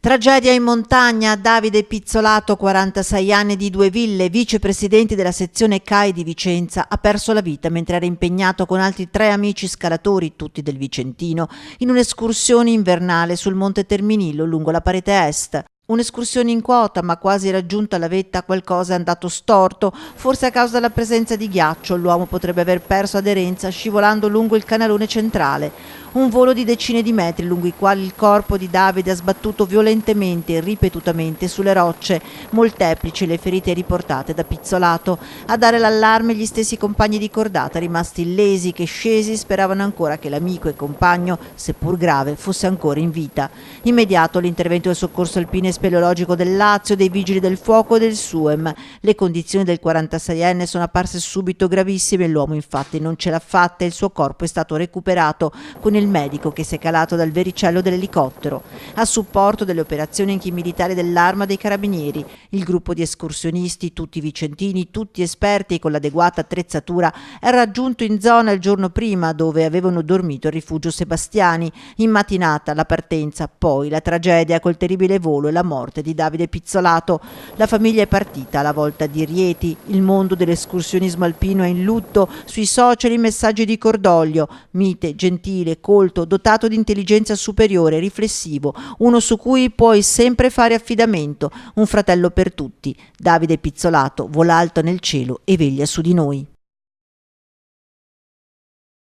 Tragedia in montagna, Davide Pizzolato, 46 anni, di Due Ville, vicepresidente della sezione CAI di Vicenza, ha perso la vita mentre era impegnato con altri 3 amici scalatori, tutti del Vicentino, in un'escursione invernale sul Monte Terminillo lungo la parete est. Un'escursione in quota, ma quasi raggiunta la vetta qualcosa è andato storto, forse a causa della presenza di ghiaccio. L'uomo potrebbe aver perso aderenza scivolando lungo il canalone centrale. Un volo di decine di metri lungo i quali il corpo di Davide ha sbattuto violentemente e ripetutamente sulle rocce, molteplici le ferite riportate da Pizzolato. A dare l'allarme gli stessi compagni di cordata, rimasti illesi, che scesi speravano ancora che l'amico e compagno, seppur grave, fosse ancora in vita. Immediato l'intervento del soccorso alpino e speleologico del Lazio, dei vigili del fuoco e del SUEM. Le condizioni del 46enne sono apparse subito gravissime, l'uomo infatti non ce l'ha fatta e il suo corpo è stato recuperato con il medico che si è calato dal vericello dell'elicottero. A supporto delle operazioni anche i militari dell'Arma dei Carabinieri. Il gruppo di escursionisti, tutti vicentini, tutti esperti e con l'adeguata attrezzatura, era raggiunto in zona il giorno prima, dove avevano dormito al rifugio Sebastiani. In mattinata la partenza, poi la tragedia col terribile volo e la morte di Davide Pizzolato. La famiglia è partita alla volta di Rieti. Il mondo dell'escursionismo alpino è in lutto. Sui social i messaggi di cordoglio: mite, gentile, colto, dotato di intelligenza superiore, riflessivo, uno su cui puoi sempre fare affidamento, un fratello per tutti. Davide Pizzolato vola alto nel cielo e veglia su di noi.